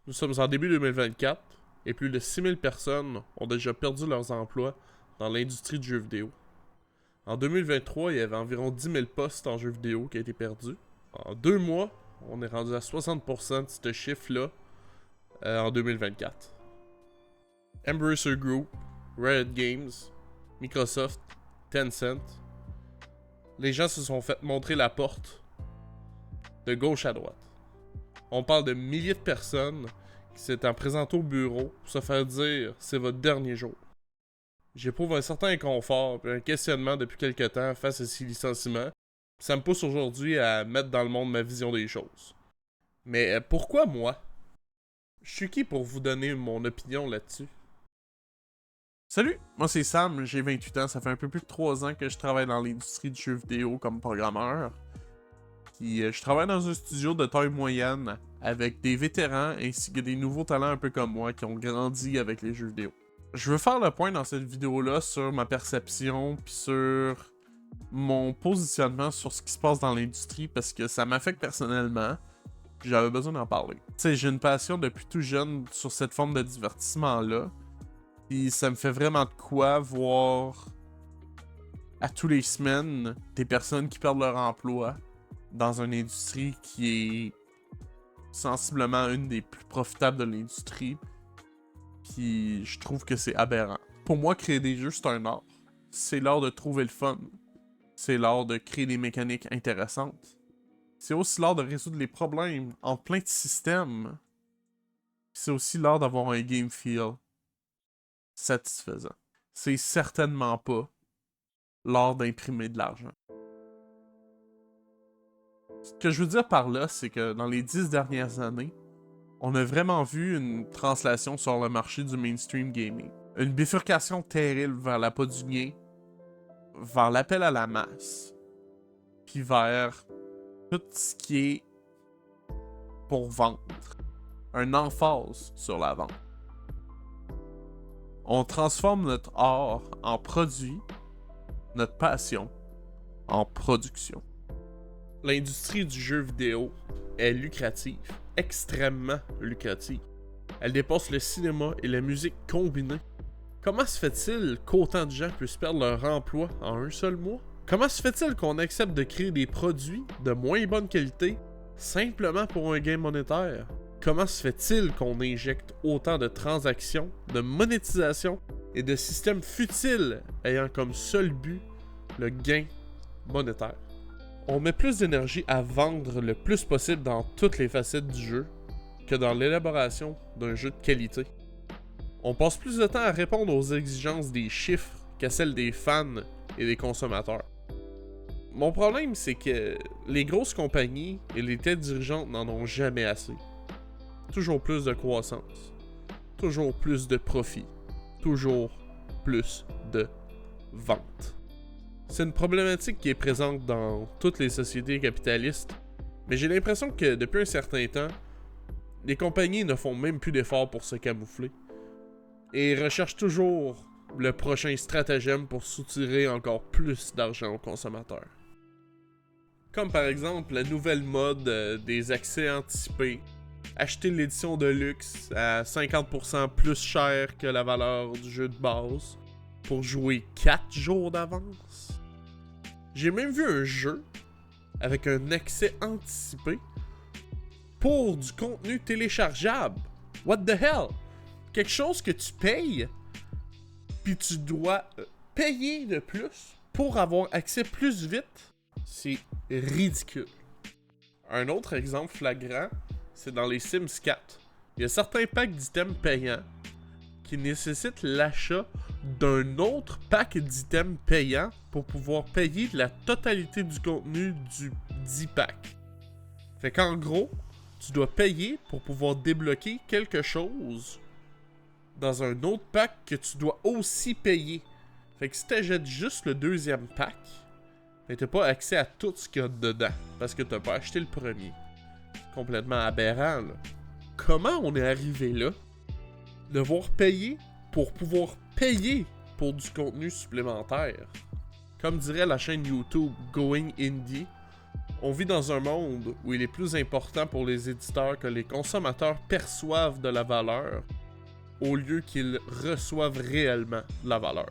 Nous sommes en début 2024 et plus de 6000 personnes ont déjà perdu leurs emplois dans l'industrie du jeu vidéo. En 2023, il y avait environ 10 000 postes en jeu vidéo qui ont été perdus. En 2 mois, on est rendu à 60% de ce chiffre-là en 2024. Embracer Group, Riot Games, Microsoft, Tencent, les gens se sont fait montrer la porte de gauche à droite. On parle de milliers de personnes qui s'étaient présentées au bureau pour se faire dire « c'est votre dernier jour ». J'éprouve un certain inconfort et un questionnement depuis quelque temps face à ces licenciements. Ça me pousse aujourd'hui à mettre dans le monde ma vision des choses. Mais pourquoi moi? Je suis qui pour vous donner mon opinion là-dessus? Salut, moi c'est Sam, j'ai 28 ans, ça fait un peu plus de 3 ans que je travaille dans l'industrie du jeu vidéo comme programmeur. Puis je travaille dans un studio de taille moyenne avec des vétérans ainsi que des nouveaux talents un peu comme moi qui ont grandi avec les jeux vidéo. Je veux faire le point dans cette vidéo-là sur ma perception puis sur mon positionnement sur ce qui se passe dans l'industrie parce que ça m'affecte personnellement. J'avais besoin d'en parler. Tu sais, j'ai une passion depuis tout jeune sur cette forme de divertissement-là. Puis ça me fait vraiment de quoi voir à tous les semaines des personnes qui perdent leur emploi dans une industrie qui est sensiblement une des plus profitables de l'industrie. Puis je trouve que c'est aberrant. Pour moi, créer des jeux, c'est un art. C'est l'art de trouver le fun. C'est l'art de créer des mécaniques intéressantes. C'est aussi l'art de résoudre les problèmes en plein de systèmes. C'est aussi l'art d'avoir un game feel satisfaisant. C'est certainement pas l'art d'imprimer de l'argent. Ce que je veux dire par là, c'est que dans les 10 dernières années, on a vraiment vu une translation sur le marché du mainstream gaming. Une bifurcation terrible vers l'appât du gain, vers l'appel à la masse, puis vers tout ce qui est pour vendre. Un emphase sur la vente. On transforme notre art en produit, notre passion en production. L'industrie du jeu vidéo est lucrative, extrêmement lucrative. Elle dépasse le cinéma et la musique combinée. Comment se fait-il qu'autant de gens puissent perdre leur emploi en un seul mois? Comment se fait-il qu'on accepte de créer des produits de moins bonne qualité simplement pour un gain monétaire? Comment se fait-il qu'on injecte autant de transactions, de monétisation et de systèmes futiles ayant comme seul but le gain monétaire? On met plus d'énergie à vendre le plus possible dans toutes les facettes du jeu que dans l'élaboration d'un jeu de qualité. On passe plus de temps à répondre aux exigences des chiffres qu'à celles des fans et des consommateurs. Mon problème, c'est que les grosses compagnies et les têtes dirigeantes n'en ont jamais assez. Toujours plus de croissance, toujours plus de profit, toujours plus de vente. C'est une problématique qui est présente dans toutes les sociétés capitalistes, mais j'ai l'impression que depuis un certain temps, les compagnies ne font même plus d'efforts pour se camoufler et recherchent toujours le prochain stratagème pour soutirer encore plus d'argent aux consommateurs. Comme par exemple la nouvelle mode des accès anticipés. Acheter l'édition de luxe à 50% plus cher que la valeur du jeu de base pour jouer 4 jours d'avance. J'ai même vu un jeu avec un accès anticipé pour du contenu téléchargeable. What the hell? Quelque chose que tu payes, puis tu dois payer de plus pour avoir accès plus vite. C'est ridicule. Un autre exemple flagrant, c'est dans les Sims 4. Il y a certains packs d'items payants qui nécessitent l'achat d'un autre pack d'items payants pour pouvoir payer la totalité du contenu du 10 pack. Fait qu'en gros, tu dois payer pour pouvoir débloquer quelque chose dans un autre pack que tu dois aussi payer. Fait que si t'achètes juste le deuxième pack, ben t'as pas accès à tout ce qu'il y a dedans parce que t'as pas acheté le premier. Complètement aberrant, là. Comment on est arrivé là? Devoir payer pour pouvoir payer pour du contenu supplémentaire. Comme dirait la chaîne YouTube Going Indie, On vit dans un monde où il est plus important pour les éditeurs que les consommateurs perçoivent de la valeur au lieu qu'ils reçoivent réellement de la valeur.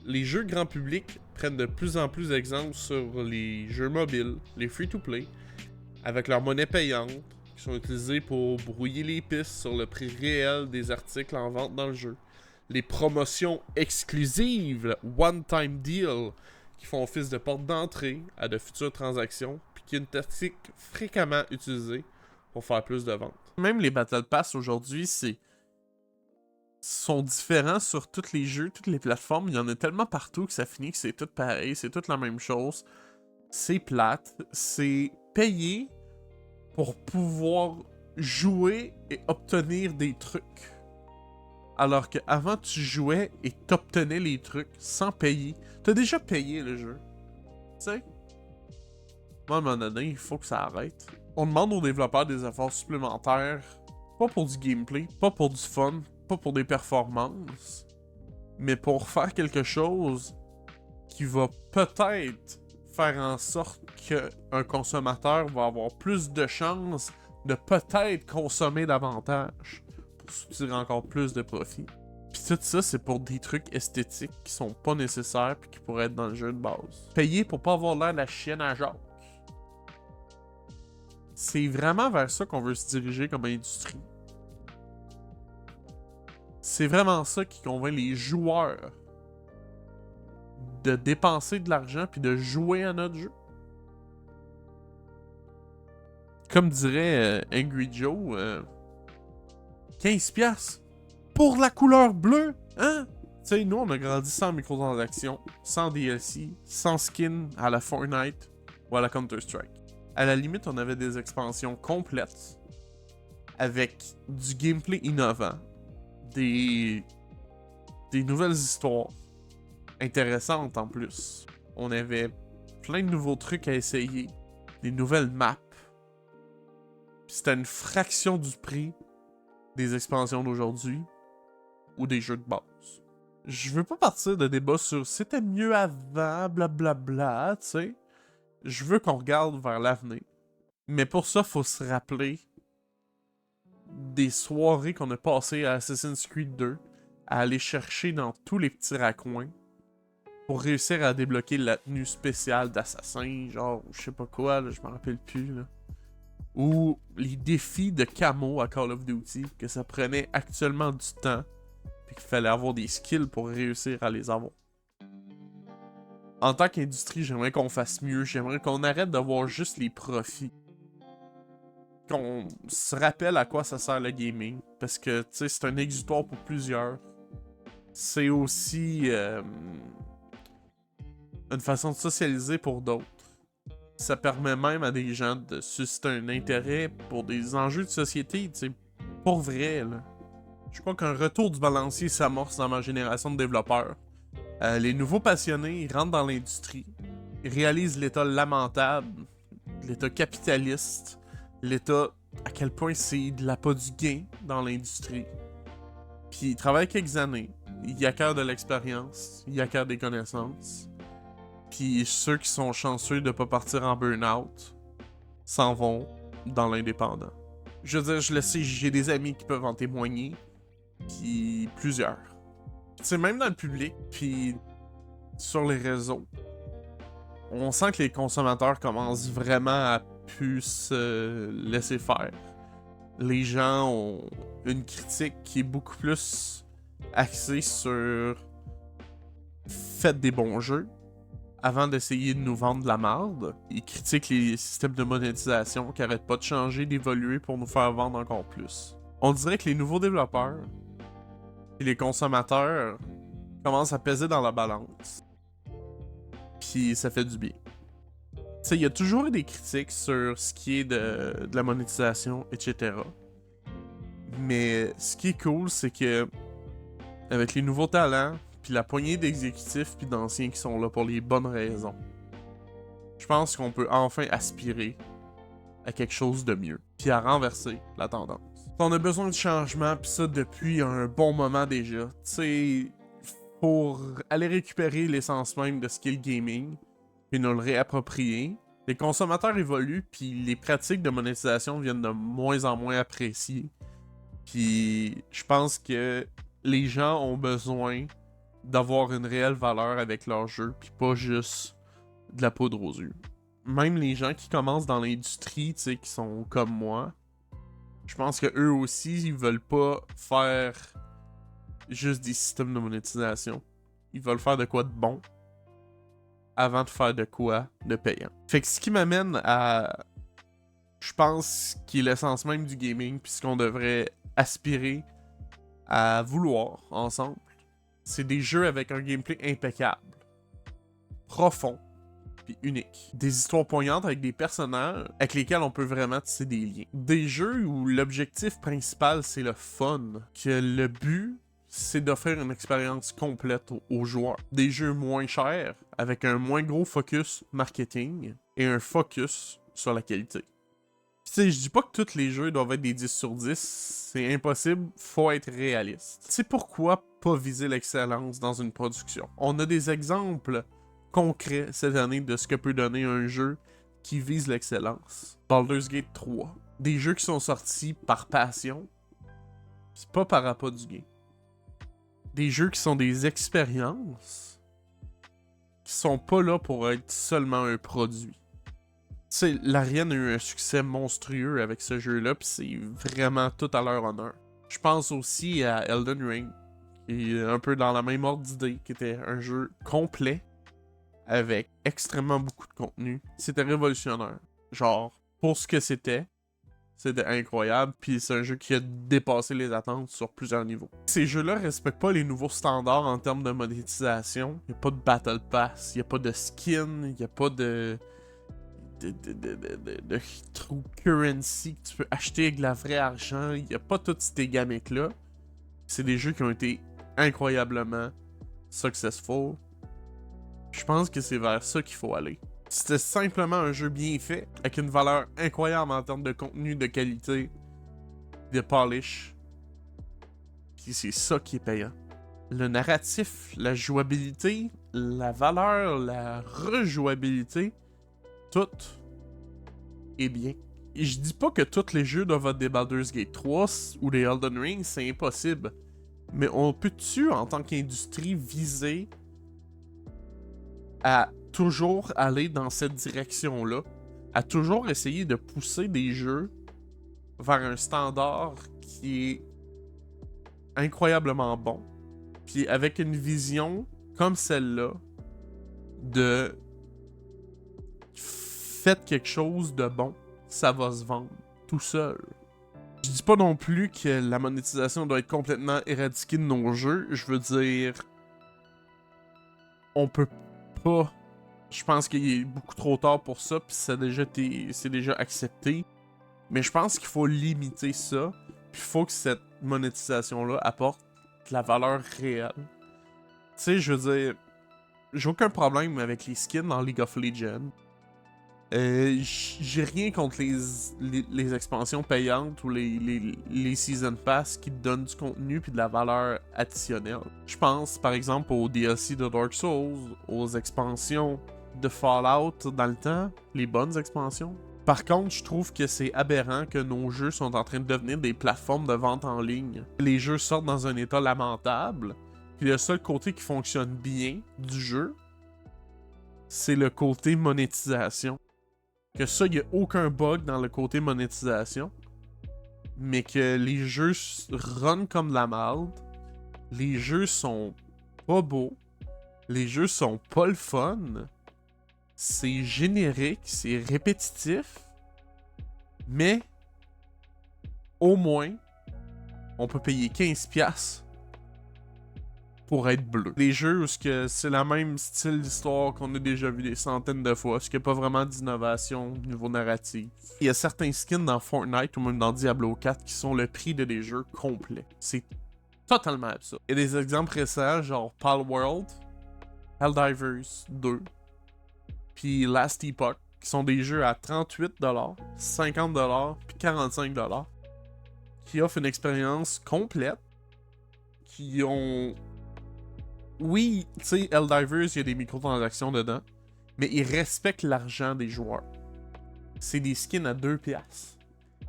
Les jeux grand public prennent de plus en plus d'exemples sur les jeux mobiles, les free-to-play, avec leur monnaie payante, qui sont utilisés pour brouiller les pistes sur le prix réel des articles en vente dans le jeu. Les promotions exclusives, one-time deal, qui font office de porte d'entrée à de futures transactions, puis qui est une tactique fréquemment utilisée pour faire plus de ventes. Même les Battle Pass aujourd'hui, sont différents sur tous les jeux, toutes les plateformes. Il y en a tellement partout que ça finit que c'est tout pareil, c'est toute la même chose. C'est plate, c'est payé pour pouvoir jouer et obtenir des trucs. Alors qu'avant, tu jouais et t'obtenais les trucs sans payer. T'as déjà payé le jeu. Tu sais? Moi, à un moment donné, il faut que ça arrête. On demande aux développeurs des efforts supplémentaires, pas pour du gameplay, pas pour du fun, pas pour des performances, mais pour faire quelque chose qui va peut-être faire en sorte qu'un consommateur va avoir plus de chances de peut-être consommer davantage pour soutirer encore plus de profit. Puis tout ça, c'est pour des trucs esthétiques qui sont pas nécessaires puis qui pourraient être dans le jeu de base. Payer pour pas avoir l'air de la chienne à Jacques. C'est vraiment vers ça qu'on veut se diriger comme industrie. C'est vraiment ça qui convainc les joueurs de dépenser de l'argent puis de jouer à notre jeu. Comme dirait Angry Joe, 15$ pour la couleur bleue, hein? Tu sais, nous on a grandi sans microtransactions, sans DLC, sans skin à la Fortnite ou à la Counter-Strike. À la limite, on avait des expansions complètes avec du gameplay innovant, des nouvelles histoires intéressantes en plus. On avait plein de nouveaux trucs à essayer, des nouvelles maps. Puis c'était une fraction du prix des expansions d'aujourd'hui ou des jeux de base. Je veux pas partir de débat sur c'était mieux avant, blablabla, tu sais. Je veux qu'on regarde vers l'avenir. Mais pour ça, faut se rappeler des soirées qu'on a passées à Assassin's Creed 2, à aller chercher dans tous les petits raccoins pour réussir à débloquer la tenue spéciale d'assassin, genre, je sais pas quoi, là, je me rappelle plus, là. Ou les défis de camo à Call of Duty, que ça prenait actuellement du temps, puis qu'il fallait avoir des skills pour réussir à les avoir. En tant qu'industrie, j'aimerais qu'on fasse mieux, j'aimerais qu'on arrête de voir juste les profits. Qu'on se rappelle à quoi ça sert le gaming, parce que, tu sais, c'est un exutoire pour plusieurs. C'est aussi une façon de socialiser pour d'autres. Ça permet même à des gens de susciter un intérêt pour des enjeux de société, tu sais, pour vrai, là. Je crois qu'un retour du balancier s'amorce dans ma génération de développeurs. Les nouveaux passionnés, ils rentrent dans l'industrie, ils réalisent l'état lamentable, l'état capitaliste, l'état à quel point c'est de l'appât du gain dans l'industrie. Puis ils travaillent quelques années, ils acquièrent de l'expérience, ils acquièrent des connaissances. Puis ceux qui sont chanceux de pas partir en burn-out s'en vont dans l'indépendant. Je veux dire, je le sais, j'ai des amis qui peuvent en témoigner, puis plusieurs. Tu sais, même dans le public, puis sur les réseaux, on sent que les consommateurs commencent vraiment à plus se laisser faire. Les gens ont une critique qui est beaucoup plus axée sur faites des bons jeux avant d'essayer de nous vendre de la merde. Ils critiquent les systèmes de monétisation qui arrêtent pas de changer, d'évoluer pour nous faire vendre encore plus. On dirait que les nouveaux développeurs et les consommateurs commencent à peser dans la balance. Puis ça fait du bien. Tu sais, il y a toujours eu des critiques sur ce qui est de la monétisation, etc. Mais ce qui est cool, c'est que avec les nouveaux talents, puis la poignée d'exécutifs puis d'anciens qui sont là pour les bonnes raisons, je pense qu'on peut enfin aspirer à quelque chose de mieux, puis à renverser la tendance. On a besoin de changement, puis ça depuis un bon moment déjà. Tu sais, pour aller récupérer l'essence même de ce qu'est le gaming, puis nous le réapproprier, Les consommateurs évoluent, puis les pratiques de monétisation viennent de moins en moins appréciées. Puis je pense que les gens ont besoin d'avoir une réelle valeur avec leur jeu, puis pas juste de la poudre aux yeux. Même les gens qui commencent dans l'industrie, tu sais, qui sont comme moi, je pense que eux aussi, ils veulent pas faire juste des systèmes de monétisation. Ils veulent faire de quoi de bon avant de faire de quoi de payant. Fait que ce qui m'amène à, je pense, qui est l'essence même du gaming, puis ce qu'on devrait aspirer à vouloir ensemble, c'est des jeux avec un gameplay impeccable, profond, puis unique. Des histoires poignantes avec des personnages avec lesquels on peut vraiment tisser des liens. Des jeux où l'objectif principal c'est le fun, que le but c'est d'offrir une expérience complète aux joueurs. Des jeux moins chers, avec un moins gros focus marketing et un focus sur la qualité. Tu sais, je dis pas que tous les jeux doivent être des 10 sur 10, c'est impossible, faut être réaliste. C'est pourquoi pas viser l'excellence dans une production. On a des exemples concrets cette année de ce que peut donner un jeu qui vise l'excellence. Baldur's Gate 3. Des jeux qui sont sortis par passion, c'est pas par appât du gain. Des jeux qui sont des expériences qui sont pas là pour être seulement un produit. Tu sais, l'Ariane a eu un succès monstrueux avec ce jeu-là, pis c'est vraiment tout à leur honneur. Je pense aussi à Elden Ring, qui est un peu dans la même ordre d'idée, qui était un jeu complet, avec extrêmement beaucoup de contenu. C'était révolutionnaire. Genre, pour ce que c'était incroyable, puis c'est un jeu qui a dépassé les attentes sur plusieurs niveaux. Ces jeux-là respectent pas les nouveaux standards en termes de monétisation. Y a pas de Battle Pass, y a pas de skin, y a pas de true currency que tu peux acheter avec de la vraie argent. Y a pas toutes ces gimmicks-là. C'est des jeux qui ont été incroyablement successful. Je pense que c'est vers ça qu'il faut aller. C'était simplement un jeu bien fait, avec une valeur incroyable en termes de contenu, de qualité, de polish. Puis c'est ça qui est payant. Le narratif, la jouabilité, la valeur, la rejouabilité, tout est bien. Et je dis pas que tous les jeux doivent être des Baldur's Gate 3 ou des Elden Ring, c'est impossible. Mais on peut-tu, en tant qu'industrie, viser à toujours aller dans cette direction-là, à toujours essayer de pousser des jeux vers un standard qui est incroyablement bon, puis avec une vision comme celle-là de faites quelque chose de bon, ça va se vendre tout seul. Je dis pas non plus que la monétisation doit être complètement éradiquée de nos jeux, je veux dire, on peut pas. Je pense qu'il est beaucoup trop tard pour ça, puis c'est déjà accepté. Mais je pense qu'il faut limiter ça, puis il faut que cette monétisation-là apporte de la valeur réelle. Tu sais, je veux dire, j'ai aucun problème avec les skins dans League of Legends. J'ai rien contre les expansions payantes ou les Season Pass qui te donnent du contenu puis de la valeur additionnelle. Je pense par exemple aux DLC de Dark Souls, aux expansions de Fallout dans le temps, les bonnes expansions. Par contre, je trouve que c'est aberrant que nos jeux sont en train de devenir des plateformes de vente en ligne. Les jeux sortent dans un état lamentable, puis le seul côté qui fonctionne bien du jeu, c'est le côté monétisation. Que ça, il n'y a aucun bug dans le côté monétisation, mais que les jeux run comme de la merde, les jeux sont pas beaux, les jeux sont pas le fun, c'est générique, c'est répétitif, mais au moins, on peut payer 15$ pour être bleu. Les jeux où c'est le même style d'histoire qu'on a déjà vu des centaines de fois, ce qui n'y a pas vraiment d'innovation au niveau narratif. Il y a certains skins dans Fortnite ou même dans Diablo 4 qui sont le prix de des jeux complets. C'est totalement absurde. Il y a des exemples récents, genre Palworld, Helldivers 2, puis Last Epoch, qui sont des jeux à 38$, 50$, puis 45$, qui offrent une expérience complète, qui ont... Oui, tu sais, Helldivers, il y a des microtransactions dedans, mais ils respectent l'argent des joueurs. C'est des skins à 2$.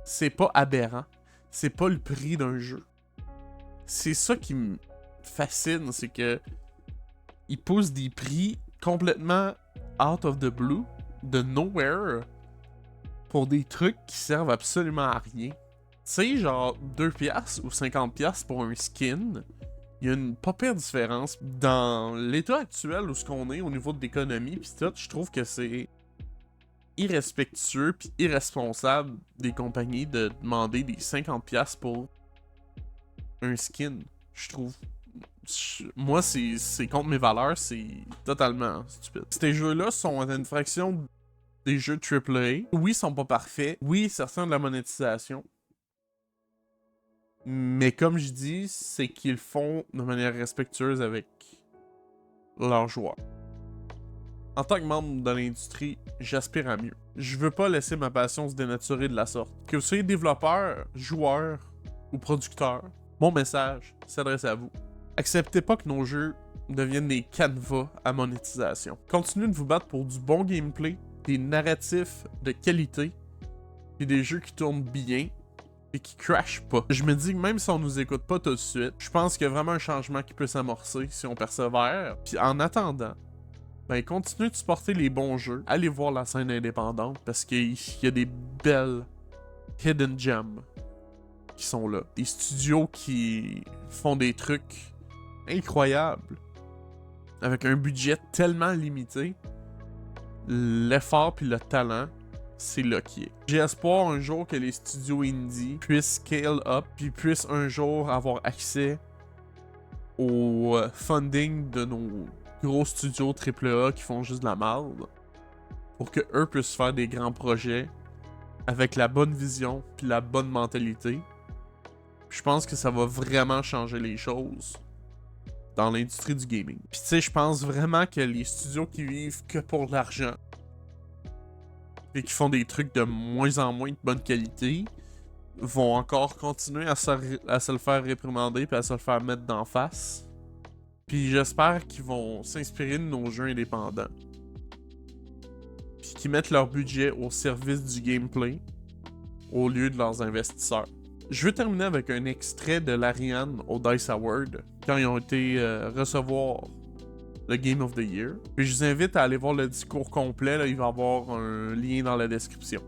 C'est pas aberrant. C'est pas le prix d'un jeu. C'est ça qui me fascine, c'est que ils poussent des prix complètement out of the blue, de nowhere, pour des trucs qui servent absolument à rien. Tu sais, genre 2$ ou 50$ pour un skin, il y a une pas pire différence. Dans l'état actuel où ce qu'on est au niveau de l'économie pis tout, je trouve que c'est irrespectueux pis irresponsable des compagnies de demander des 50$ pour un skin. Je trouve. Moi, c'est contre mes valeurs, c'est totalement stupide. Ces jeux-là sont une fraction des jeux AAA. Oui, ils sont pas parfaits. Oui, certains ont de la monétisation. Mais comme je dis, c'est qu'ils le font de manière respectueuse avec leurs joueurs. En tant que membre de l'industrie, j'aspire à mieux. Je veux pas laisser ma passion se dénaturer de la sorte. Que vous soyez développeur, joueur ou producteur, mon message s'adresse à vous. Acceptez pas que nos jeux deviennent des canevas à monétisation. Continuez de vous battre pour du bon gameplay, des narratifs de qualité, et des jeux qui tournent bien et qui crashent pas. Je me dis que même si on nous écoute pas tout de suite, je pense qu'il y a vraiment un changement qui peut s'amorcer si on persévère. Puis en attendant, ben continuez de supporter les bons jeux. Allez voir la scène indépendante parce qu'il y a des belles hidden gems qui sont là. Des studios qui font des trucs incroyables avec un budget tellement limité. L'effort puis le talent, c'est là qui est. J'ai espoir un jour que les studios indie puissent scale up puis puissent un jour avoir accès au funding de nos gros studios AAA qui font juste de la merde pour que eux puissent faire des grands projets avec la bonne vision puis la bonne mentalité. Je pense que ça va vraiment changer les choses dans l'industrie du gaming. Puis tu sais, je pense vraiment que les studios qui vivent que pour l'argent et qui font des trucs de moins en moins de bonne qualité vont encore continuer à se le faire réprimander puis à se le faire mettre d'en face. Puis j'espère qu'ils vont s'inspirer de nos jeux indépendants. Puis qu'ils mettent leur budget au service du gameplay au lieu de leurs investisseurs. Je veux terminer avec un extrait de l'Ariane au DICE Award quand ils ont été recevoir le Game of the Year. Puis je vous invite à aller voir le discours complet, là, il va y avoir un lien dans la description.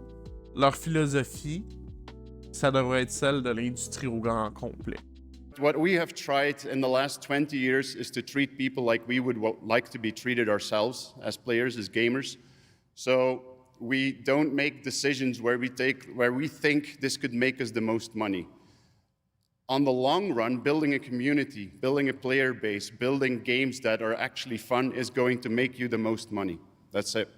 Leur philosophie, ça devrait être celle de l'industrie au grand complet. What we have tried in the last 20 years is to treat people like we would like to be treated ourselves as players, as gamers. So we don't make decisions where we think this could make us the most money. On the long run, building a community, building a player base, building games that are actually fun is going to make you the most money. That's it.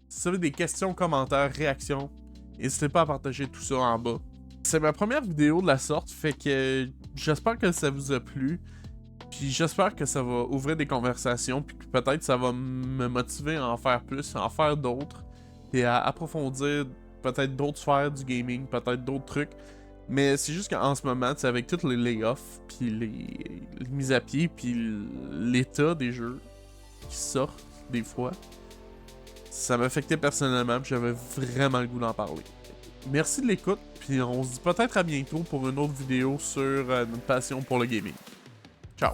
Si vous avez des questions, commentaires, réactions, n'hésitez pas à partager tout ça en bas. C'est ma première vidéo de la sorte, fait que j'espère que ça vous a plu. Puis j'espère que ça va ouvrir des conversations, puis que peut-être ça va me motiver à en faire plus, à en faire d'autres, et à approfondir peut-être d'autres sphères du gaming, peut-être d'autres trucs. Mais c'est juste qu'en ce moment, avec tous les layoffs, puis les mises à pied, puis l'état des jeux qui sortent des fois, ça m'affectait personnellement, puis j'avais vraiment le goût d'en parler. Merci de l'écoute, puis on se dit peut-être à bientôt pour une autre vidéo sur notre passion pour le gaming. Ciao!